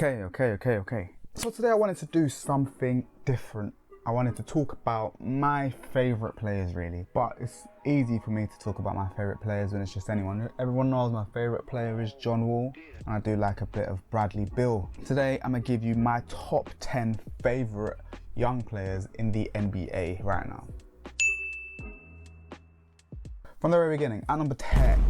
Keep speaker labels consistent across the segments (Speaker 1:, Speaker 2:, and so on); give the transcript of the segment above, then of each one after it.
Speaker 1: Okay. So today I wanted to do something different. I wanted to talk about my favourite players really, but it's easy for me to talk about my favourite players when it's just anyone. Everyone knows my favourite player is John Wall, and I do like a bit of Bradley Beal. Today I'm going to give you my top 10 favourite young players in the NBA right now. From the very beginning, at number 10,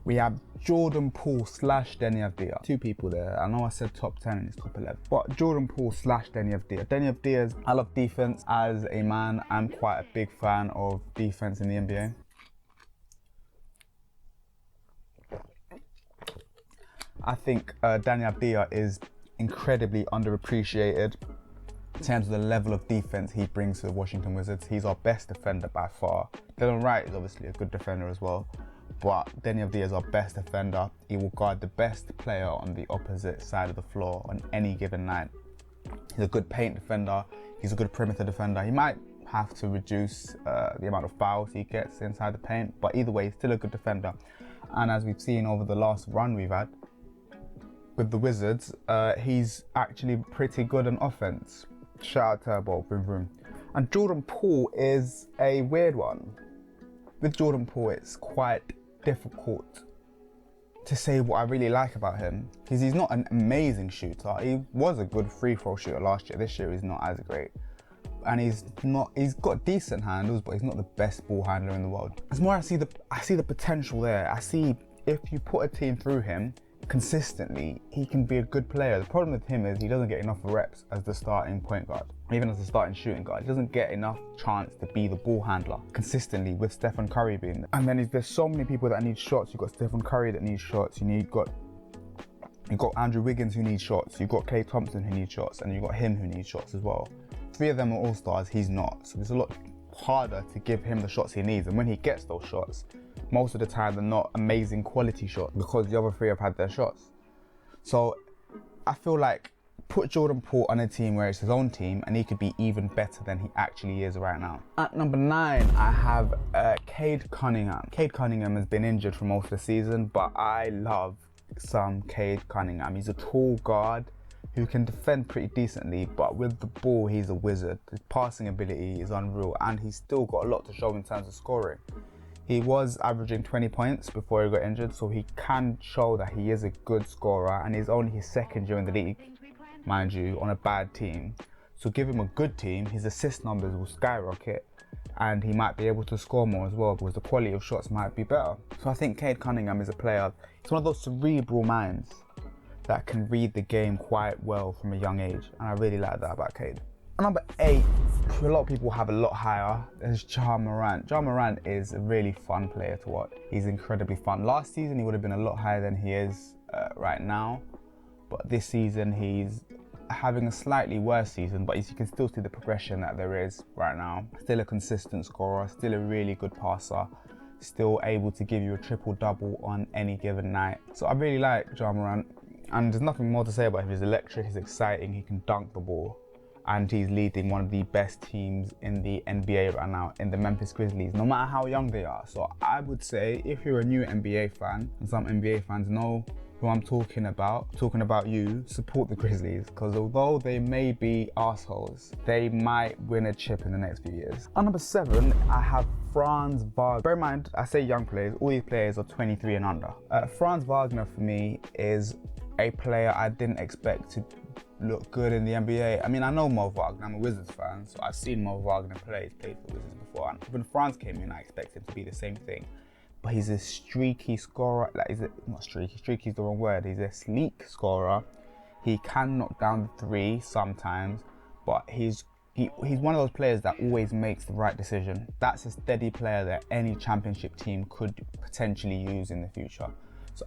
Speaker 1: we have Jordan Poole / Deni Avdija. Two people there. I know I said top 10 and it's top 11, but Jordan Poole / Deni Avdija. Deni Avdija's, I love defense. As a man, I'm quite a big fan of defense in the NBA. I think Deni Avdija is incredibly underappreciated in terms of the level of defense he brings to the Washington Wizards. He's our best defender by far. Dylan Wright is obviously a good defender as well, but Deni Avdija is our best defender. He will guard the best player on the opposite side of the floor on any given night. He's a good paint defender. He's a good perimeter defender. He might have to reduce the amount of fouls he gets inside the paint, but either way, he's still a good defender. And as we've seen over the last run we've had with the Wizards, he's actually pretty good on offense. Shout out Turbo, vroom vroom. And Jordan Poole is a weird one. With Jordan Poole, it's quite difficult to say what I really like about him, because he's not an amazing shooter. He was a good free throw shooter last year. This year he's not as great, and he's got decent handles, but he's not the best ball handler in the world. It's more I see the potential there. I see if you put a team through him consistently, he can be a good player. The problem with him is he doesn't get enough reps as the starting point guard, even as the starting shooting guard. He doesn't get enough chance to be the ball handler consistently, with Stephen Curry being there. And then there's so many people that need shots. You've got Stephen Curry that needs shots. You've got Andrew Wiggins who needs shots. You've got Klay Thompson who needs shots, and you've got him who needs shots as well. 3 of them are all-stars, he's not. So it's a lot harder to give him the shots he needs. And when he gets those shots, most of the time they're not amazing quality shots because the other 3 have had their shots. So I feel like put Jordan Poole on a team where it's his own team and he could be even better than he actually is right now. At number 9, I have Cade Cunningham. Cade Cunningham has been injured for most of the season, but I love some Cade Cunningham. He's a tall guard who can defend pretty decently, but with the ball, he's a wizard. His passing ability is unreal, and he's still got a lot to show in terms of scoring. He was averaging 20 points before he got injured, so he can show that he is a good scorer, and he's only his second year in the league, mind you, on a bad team. So give him a good team, his assist numbers will skyrocket, and he might be able to score more as well because the quality of shots might be better. So I think Cade Cunningham is a player, he's one of those cerebral minds that can read the game quite well from a young age, and I really like that about Cade. Number 8, who a lot of people have a lot higher, is Ja Morant. Ja Morant is a really fun player to watch. He's incredibly fun. Last season he would have been a lot higher than he is right now, but this season he's having a slightly worse season, but you can still see the progression that there is right now. Still a consistent scorer, still a really good passer, still able to give you a triple-double on any given night. So I really like Ja Morant, and there's nothing more to say about him. He's electric, he's exciting, he can dunk the ball, and he's leading one of the best teams in the NBA right now, in the Memphis Grizzlies, no matter how young they are. So I would say if you're a new NBA fan, and some NBA fans know who I'm talking about you, support the Grizzlies, because although they may be assholes, they might win a chip in the next few years. At number 7, I have Franz Wagner. Bear in mind, I say young players, all these players are 23 and under. Franz Wagner for me is a player I didn't expect to look good in the NBA. I mean, I know Mo Wagner, I'm a Wizards fan, so I've seen Mo Wagner play. He's played for Wizards before, and when Franz came in, I expected him to be the same thing. But he's a streaky scorer, streaky is the wrong word, he's a sleek scorer. He can knock down the 3 sometimes, but he's one of those players that always makes the right decision. That's a steady player that any championship team could potentially use in the future.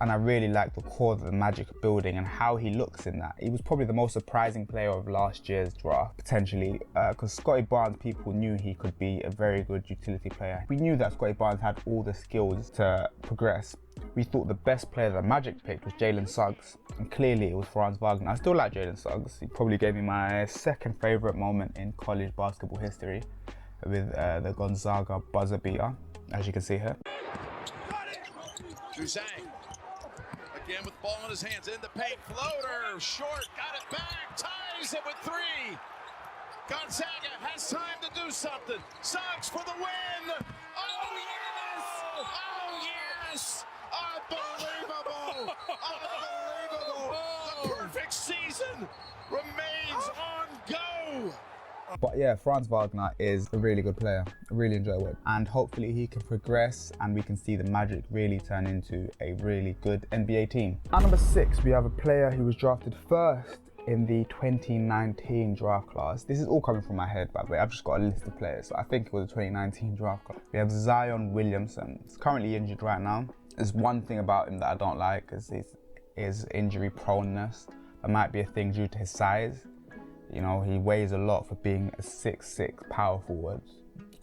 Speaker 1: And I really like the core that the Magic are building and how he looks in that. He was probably the most surprising player of last year's draft, potentially, because Scottie Barnes, people knew he could be a very good utility player. We knew that Scottie Barnes had all the skills to progress. We thought the best player that Magic picked was Jalen Suggs, and clearly it was Franz Wagner. I still like Jalen Suggs. He probably gave me my second favourite moment in college basketball history with the Gonzaga buzzer beater, as you can see here.
Speaker 2: Again with Ball in his hands, in the paint, floater, short, got it back, ties it with 3. Gonzaga has time to do something. Suggs for the win. Oh, yes! Oh, yes! Unbelievable! Unbelievable! The perfect season remains on go.
Speaker 1: But yeah, Franz Wagner is a really good player. I really enjoy it. And hopefully he can progress and we can see the Magic really turn into a really good NBA team. At number 6, we have a player who was drafted first in the 2019 draft class. This is all coming from my head, by the way. I've just got a list of players. So I think it was the 2019 draft class. We have Zion Williamson. He's currently injured right now. There's one thing about him that I don't like, is his injury proneness. That might be a thing due to his size. You know, he weighs a lot for being a 6'6" power forward.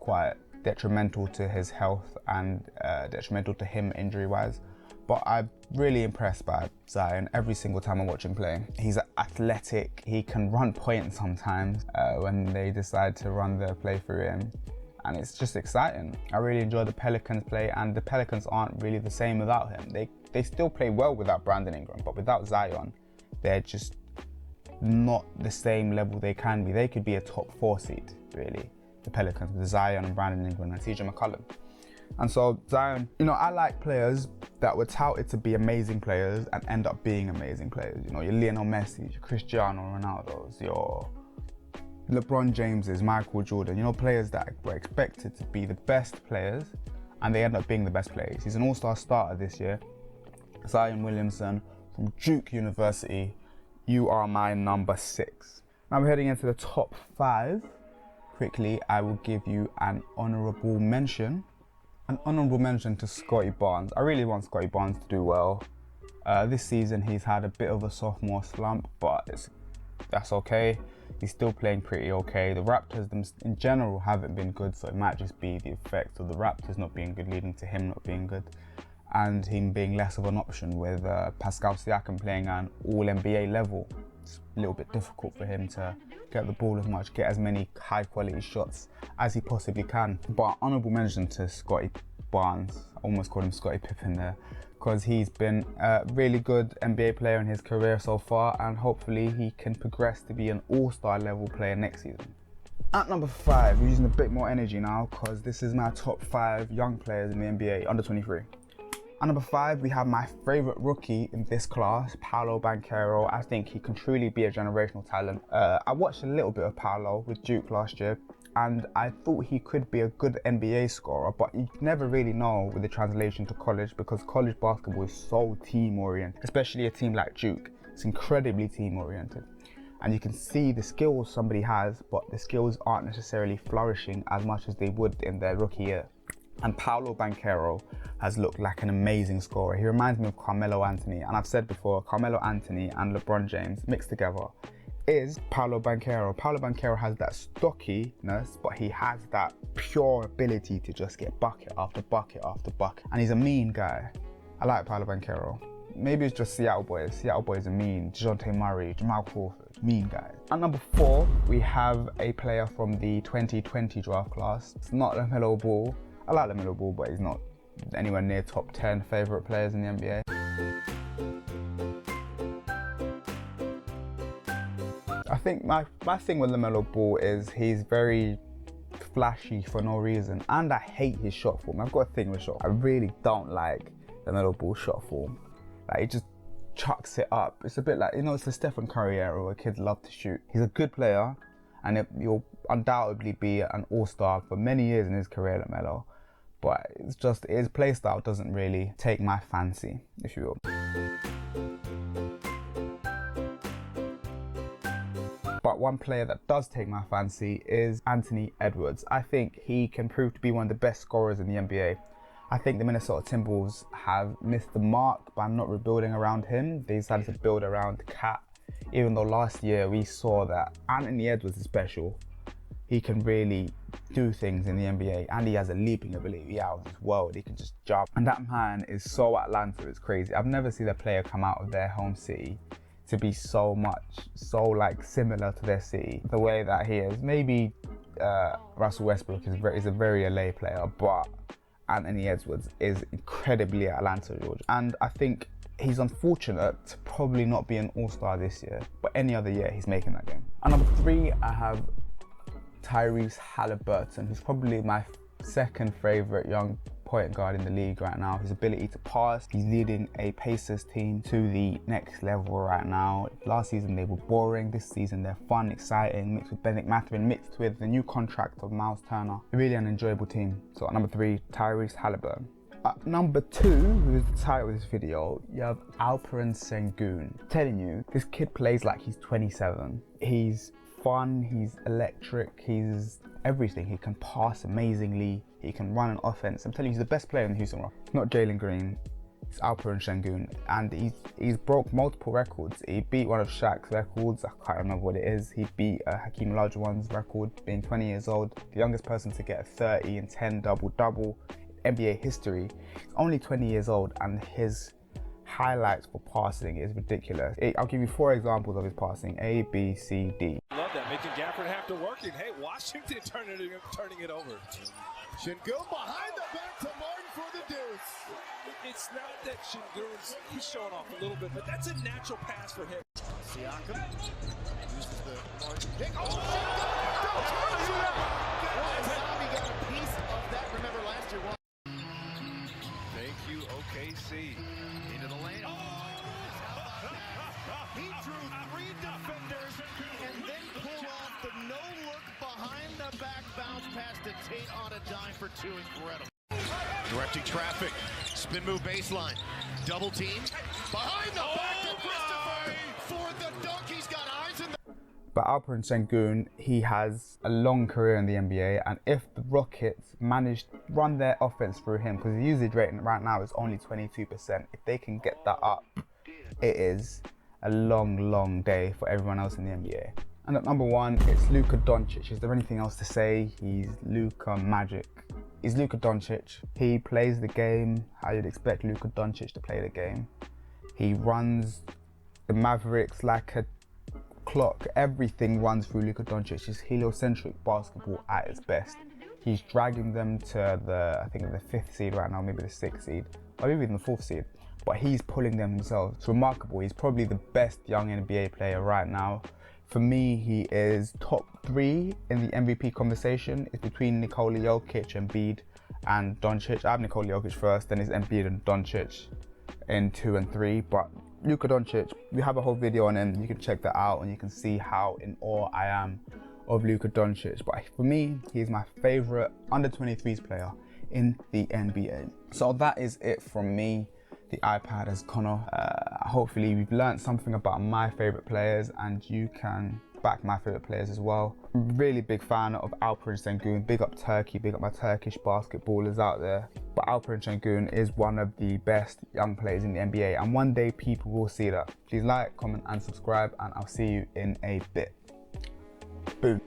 Speaker 1: Quite detrimental to his health and detrimental to him injury-wise. But I'm really impressed by Zion every single time I watch him play. He's athletic, he can run point sometimes when they decide to run the play through him. And it's just exciting. I really enjoy the Pelicans play, and the Pelicans aren't really the same without him. They still play well without Brandon Ingram, but without Zion, they're just not the same level they can be. They could be a top 4 seed, really. The Pelicans with Zion and Brandon Ingram and CJ McCollum. And so Zion, you know, I like players that were touted to be amazing players and end up being amazing players. You know, your Lionel Messi, your Cristiano Ronaldo's, your LeBron James's, Michael Jordan, you know, players that were expected to be the best players and they end up being the best players. He's an all-star starter this year. Zion Williamson from Duke University. You are my number 6. Now we're heading into the top 5. Quickly, I will give you an honourable mention. An honourable mention to Scotty Barnes. I really want Scotty Barnes to do well. This season he's had a bit of a sophomore slump, but that's okay. He's still playing pretty okay. The Raptors in general haven't been good, so it might just be the effect of the Raptors not being good leading to him not being good. And him being less of an option with Pascal Siakam playing at an all-NBA level. It's a little bit difficult for him to get the ball as much, get as many high-quality shots as he possibly can. But honourable mention to Scotty Barnes. I almost called him Scotty Pippen there, because he's been a really good NBA player in his career so far, and hopefully he can progress to be an all-star level player next season. At number 5, we're using a bit more energy now, because this is my top 5 young players in the NBA, under 23. At number 5, we have my favourite rookie in this class, Paolo Banchero. I think he can truly be a generational talent. I watched a little bit of Paolo with Duke last year, and I thought he could be a good NBA scorer, but you never really know with the translation to college, because college basketball is so team-oriented, especially a team like Duke. It's incredibly team-oriented. And you can see the skills somebody has, but the skills aren't necessarily flourishing as much as they would in their rookie year. And Paolo Banchero has looked like an amazing scorer. He reminds me of Carmelo Anthony. And I've said before, Carmelo Anthony and LeBron James mixed together is Paolo Banchero. Paolo Banchero has that stockiness, but he has that pure ability to just get bucket after bucket after bucket. And he's a mean guy. I like Paolo Banchero. Maybe it's just Seattle boys. Seattle boys are mean. DeJounte Murray, Jamal Crawford, mean guys. At number 4, we have a player from the 2020 draft class. It's not LaMelo Ball. I like LaMelo Ball, but he's not anywhere near top 10 favourite players in the NBA. I think my thing with LaMelo Ball is he's very flashy for no reason, and I hate his shot form. I've got a thing with shot. I really don't like LaMelo Ball's shot form. Like, he just chucks it up. It's a bit like, you know, it's the Stephen Curry era where kids love to shoot. He's a good player, and he'll undoubtedly be an all-star for many years in his career, LaMelo. But it's just, his play style doesn't really take my fancy, if you will. But one player that does take my fancy is Anthony Edwards. I think he can prove to be one of the best scorers in the NBA. I think the Minnesota Timberwolves have missed the mark by not rebuilding around him. They decided to build around Cat, even though last year we saw that Anthony Edwards is special. He can really do things in the NBA, and he has a leaping ability out of this world. He can just jump. And that man is so Atlanta, it's crazy. I've never seen a player come out of their home city to be so like similar to their city, the way that he is. Maybe Russell Westbrook is a very LA player, but Anthony Edwards is incredibly Atlanta, Georgia. And I think He's unfortunate to probably not be an all-star this year, but any other year he's making that game. And number 3, I have Tyrese Halliburton, who's probably my second favourite young point guard in the league right now. His ability to pass, he's leading a Pacers team to the next level right now. Last season they were boring, this season they're fun, exciting, mixed with Bennett Mathurin, mixed with the new contract of Miles Turner. Really an enjoyable team. So at number 3, Tyrese Halliburton. At number 2, who's the title of this video, you have Alperen Sengun. I'm telling you, this kid plays like he's 27. He's fun, he's electric, he's everything. He can pass amazingly, he can run an offense. I'm telling you, he's the best player in the Houston Rockets. It's not Jalen Green, it's Alperen Sengun, and he's broke multiple records. He beat one of Shaq's records, I can't remember what it is. He beat Hakeem Olajuwon's record, being 20 years old, the youngest person to get a 30 and 10 double-double in NBA history. He's only 20 years old, and his highlights for passing is ridiculous. I'll give you 4 examples of his passing: A, B, C, D.
Speaker 2: Love that, making Gafford have to work it. Hey, Washington turning it over. Sengun behind the back to Martin for the deuce. It's not that he's showing off a little bit, but that's a natural pass for him. Siakam uses the Martin pick. Oh, Tommy got a piece of that. Remember last year. Thank you, OKC. Into the lane. He drew 3 defenders and then pulled off the no-look behind the back bounce pass to Tate on a dime for 2. Incredible. Directing traffic. Spin move baseline. Double team. Behind the back to Christopher for the dunk. He's got eyes in the...
Speaker 1: But Alperen Sengun, he has a long career in the NBA, and if the Rockets manage to run their offense through him, because the usage rate right now is only 22%, if they can get that up, it is a long day for everyone else in the NBA. And at number 1, it's Luka Doncic. Is there anything else to say? He's Luka Magic. He's Luka Doncic. He plays the game how you'd expect Luka Doncic to play the game. He runs the Mavericks like a clock. Everything runs through Luka Doncic. It's heliocentric basketball at its best. He's dragging them to I think the 5th seed right now, maybe the 6th seed, or maybe even the 4th seed. But he's pulling them himself. It's remarkable. He's probably the best young NBA player right now. For me, he is top 3 in the MVP conversation. It's between Nikola, Jokic, Embiid, and Doncic. I have Nikola Jokic first, then it's Embiid and Doncic in 2 and 3. But Luka Doncic, we have a whole video on him. You can check that out, and you can see how in awe I am of Luka Doncic. But for me, he's my favorite under-23s player in the NBA. So that is it from me. The iPad has gone off. Hopefully we've learned something about my favorite players, and you can back my favorite players as well. Really big fan of Alperen Sengun. Big up Turkey, big up my Turkish basketballers out there. But Alperen Sengun is one of the best young players in the NBA, and one day people will see that. Please like, comment and subscribe, and I'll see you in a bit. Boom.